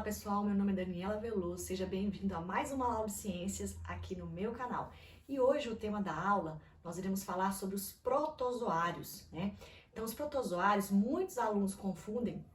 pessoal, meu nome é Daniela Veloso, seja bem-vindo a mais uma aula de ciências aqui no meu canal. E hoje o tema da aula, nós iremos falar sobre os protozoários, né? Então os protozoários, muitos alunos confundem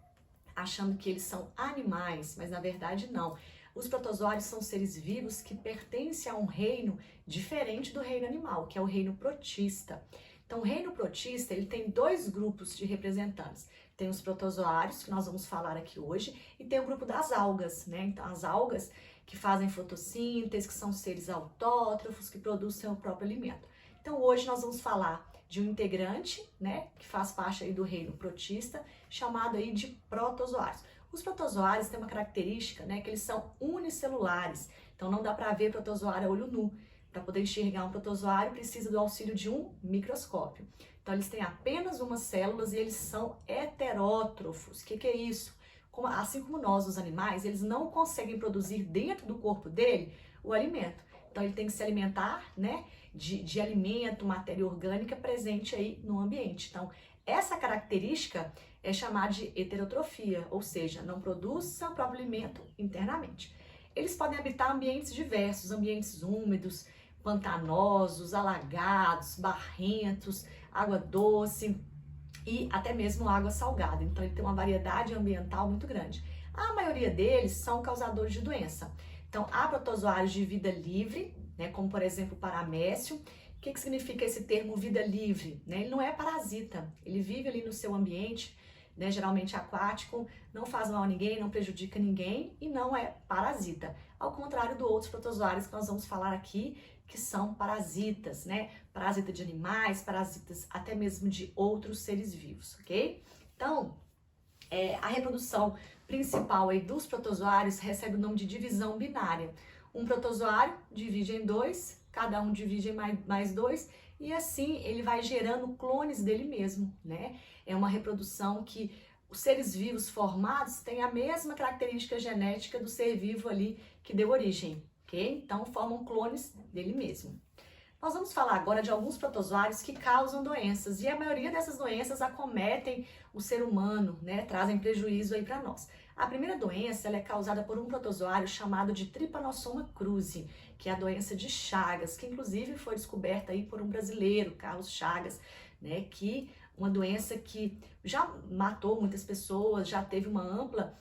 achando que eles são animais, mas na verdade não. Os protozoários são seres vivos que pertencem a um reino diferente do reino animal, que é o reino protista. Então o reino protista, ele tem dois grupos de representantes. Tem os protozoários, que nós vamos falar aqui hoje, e tem o grupo das algas, né? Então, as algas que fazem fotossíntese, que são seres autótrofos, que produzem o próprio alimento. Então, hoje nós vamos falar de um integrante, né, que faz parte aí do reino protista, chamado aí de protozoários. Os protozoários têm uma característica, né, que eles são unicelulares. Então, não dá para ver protozoário a olho nu. Para poder enxergar um protozoário, precisa do auxílio de um microscópio. Então, eles têm apenas umas células e eles são heterótrofos. O que é isso? Assim como nós, os animais, eles não conseguem produzir dentro do corpo dele o alimento. Então, ele tem que se alimentar, né, de alimento, matéria orgânica presente aí no ambiente. Então, essa característica é chamada de heterotrofia, ou seja, não produz seu próprio alimento internamente. Eles podem habitar ambientes diversos, ambientes úmidos, pantanosos, alagados, barrentos, água doce e até mesmo água salgada. Então ele tem uma variedade ambiental muito grande. A maioria deles são causadores de doença. Então há protozoários de vida livre, né, como por exemplo o paramécio. O que significa esse termo vida livre? Né? Ele não é parasita, ele vive ali no seu ambiente, né, geralmente aquático, não faz mal a ninguém, não prejudica ninguém e não é parasita. Ao contrário de outros protozoários que nós vamos falar aqui, que são parasitas, né? Parasita de animais, parasitas até mesmo de outros seres vivos, ok? Então, a reprodução principal aí dos protozoários recebe o nome de divisão binária. Um protozoário divide em dois, cada um divide em mais dois, e assim ele vai gerando clones dele mesmo, né? É uma reprodução que os seres vivos formados têm a mesma característica genética do ser vivo ali que deu origem, ok? Então formam clones dele mesmo. Nós vamos falar agora de alguns protozoários que causam doenças, e a maioria dessas doenças acometem o ser humano, né? Trazem prejuízo aí para nós. A primeira doença ela é causada por um protozoário chamado de Trypanosoma cruzi, que é a doença de Chagas, que inclusive foi descoberta aí por um brasileiro, Carlos Chagas, né? Que uma doença que já matou muitas pessoas, já teve uma ampla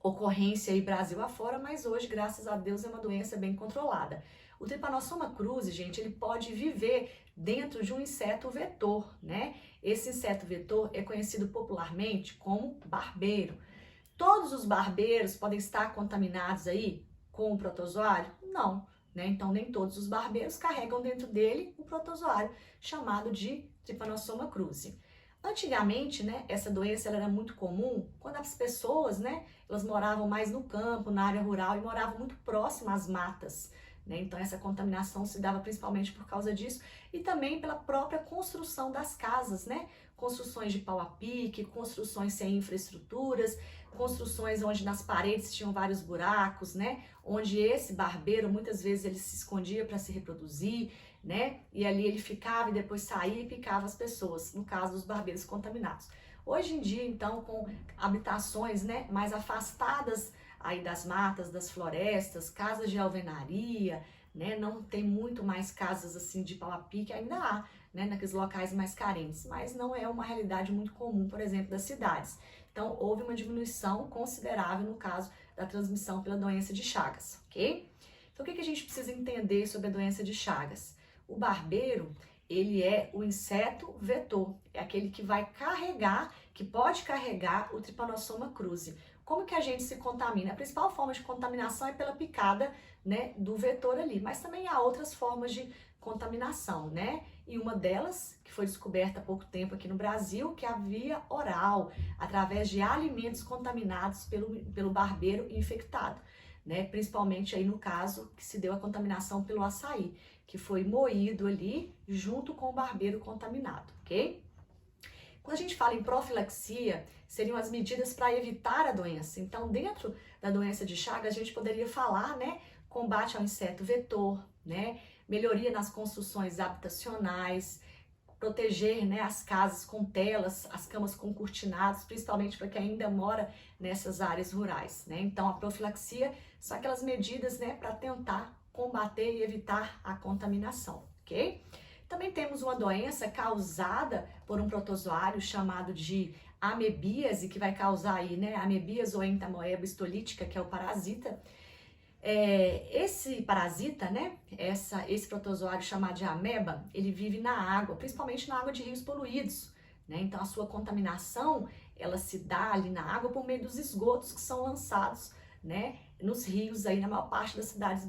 ocorrência aí Brasil afora, mas hoje, graças a Deus, é uma doença bem controlada. O Trypanosoma cruzi, gente, ele pode viver dentro de um inseto vetor, né? Esse inseto vetor é conhecido popularmente como barbeiro. Todos os barbeiros podem estar contaminados aí com o protozoário? Não, né? Então, nem todos os barbeiros carregam dentro dele um protozoário chamado de Trypanosoma cruzi. Antigamente, né, essa doença ela era muito comum quando as pessoas, né, elas moravam mais no campo, na área rural e moravam muito próximo às matas, né? Então essa contaminação se dava principalmente por causa disso e também pela própria construção das casas, né? Construções de pau a pique, construções sem infraestruturas, construções onde nas paredes tinham vários buracos, né? Onde esse barbeiro muitas vezes ele se escondia para se reproduzir, né? E ali ele ficava e depois saía e picava as pessoas, no caso dos barbeiros contaminados. Hoje em dia, então, com habitações, né, mais afastadas aí das matas, das florestas, casas de alvenaria, né, não tem muito mais casas assim de pau a pique, ainda há, né, naqueles locais mais carentes, mas não é uma realidade muito comum, por exemplo, das cidades. Então, houve uma diminuição considerável no caso da transmissão pela doença de Chagas, ok? Então, o que a gente precisa entender sobre a doença de Chagas? O barbeiro, ele é o inseto vetor, é aquele que vai carregar, que pode carregar o Trypanosoma cruzi. Como que a gente se contamina? A principal forma de contaminação é pela picada, né, do vetor ali, mas também há outras formas de contaminação, né? E uma delas, que foi descoberta há pouco tempo aqui no Brasil, que é a via oral, através de alimentos contaminados pelo barbeiro infectado, né? Principalmente aí no caso que se deu a contaminação pelo açaí, que foi moído ali junto com o barbeiro contaminado, ok? Quando a gente fala em profilaxia, seriam as medidas para evitar a doença. Então, dentro da doença de Chagas, a gente poderia falar, né, combate ao inseto vetor, né, melhoria nas construções habitacionais, proteger, né, as casas com telas, as camas com cortinados, principalmente para quem ainda mora nessas áreas rurais, né? Então a profilaxia são aquelas medidas, né, para tentar combater e evitar a contaminação, ok? Também temos uma doença causada por um protozoário chamado de amebíase, que vai causar aí, né, amebíase ou entamoeba histolítica, que é o parasita. Esse parasita, né, esse protozoário chamado de ameba, ele vive na água, principalmente na água de rios poluídos, né? Então a sua contaminação, ela se dá ali na água por meio dos esgotos que são lançados, né, nos rios aí na maior parte das cidades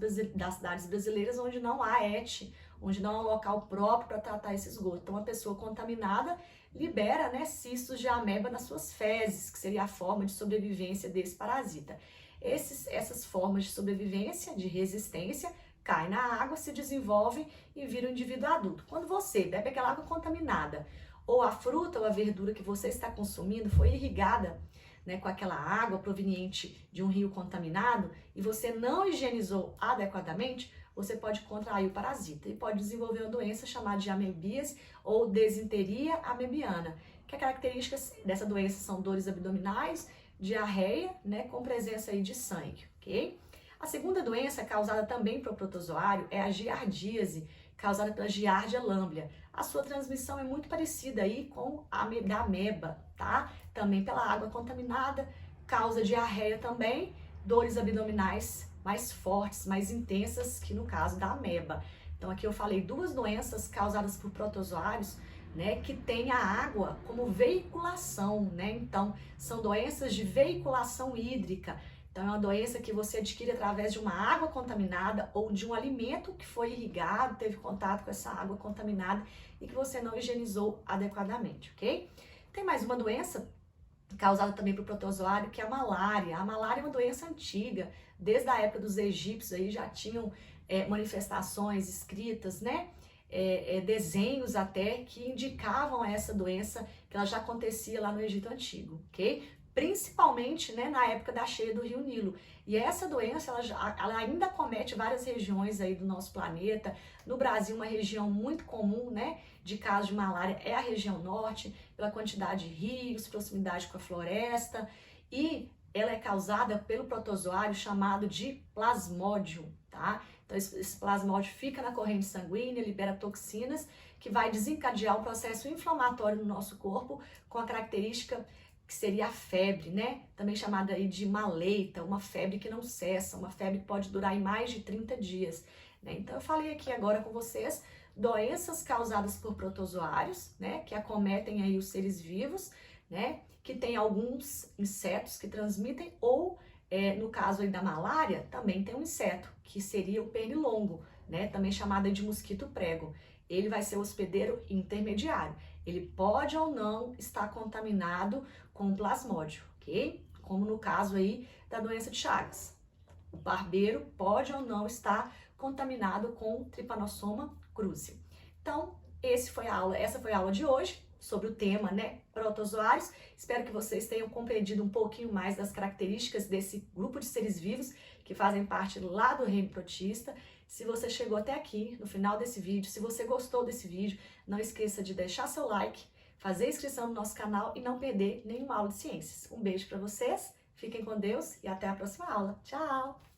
brasileiras onde não há ET, onde não há um local próprio para tratar esse esgoto. Então a pessoa contaminada libera, né, cistos de ameba nas suas fezes, que seria a forma de sobrevivência desse parasita. Essas formas de sobrevivência, de resistência, caem na água, se desenvolvem e viram um indivíduo adulto. Quando você bebe aquela água contaminada, ou a fruta ou a verdura que você está consumindo foi irrigada, né, com aquela água proveniente de um rio contaminado e você não higienizou adequadamente, você pode contrair o parasita e pode desenvolver uma doença chamada de amebíase ou desinteria amebiana, que as características dessa doença são dores abdominais, diarreia, né, com presença aí de sangue, ok? A segunda doença causada também por protozoário é a giardíase, causada pela Giardia lamblia. A sua transmissão é muito parecida aí com a da ameba, tá? Também pela água contaminada, causa diarreia também, dores abdominais mais fortes, mais intensas que no caso da ameba. Então aqui eu falei duas doenças causadas por protozoários, né, que tem a água como veiculação, né? Então, são doenças de veiculação hídrica. Então, é uma doença que você adquire através de uma água contaminada ou de um alimento que foi irrigado, teve contato com essa água contaminada e que você não higienizou adequadamente, ok? Tem mais uma doença causada também por protozoário, que é a malária. A malária é uma doença antiga, desde a época dos egípcios aí já tinham manifestações escritas, né? Desenhos até que indicavam essa doença, que ela já acontecia lá no Egito Antigo, ok? Principalmente, né, na época da cheia do Rio Nilo. E essa doença, ela ainda acomete várias regiões aí do nosso planeta. No Brasil, uma região muito comum, né, de casos de malária é a região norte, pela quantidade de rios, proximidade com a floresta, e ela é causada pelo protozoário chamado de plasmódio, tá? Então, esse plasmódio fica na corrente sanguínea, libera toxinas, que vai desencadear um processo inflamatório no nosso corpo, com a característica que seria a febre, né? Também chamada aí de maleita, uma febre que não cessa, uma febre que pode durar em mais de 30 dias, né? Então, eu falei aqui agora com vocês doenças causadas por protozoários, né? Que acometem aí os seres vivos, né? Que tem alguns insetos que transmitem ou no caso aí da malária, também tem um inseto, que seria o pernilongo, né? Também chamado de mosquito prego. Ele vai ser o hospedeiro intermediário. Ele pode ou não estar contaminado com o plasmódio, ok? Como no caso aí da doença de Chagas. O barbeiro pode ou não estar contaminado com Trypanosoma cruzi. Então, essa foi a aula de hoje sobre o tema, né, protozoários. Espero que vocês tenham compreendido um pouquinho mais das características desse grupo de seres vivos que fazem parte lá do reino protista. Se você chegou até aqui, no final desse vídeo, se você gostou desse vídeo, não esqueça de deixar seu like, fazer inscrição no nosso canal e não perder nenhuma aula de ciências. Um beijo para vocês, fiquem com Deus e até a próxima aula. Tchau!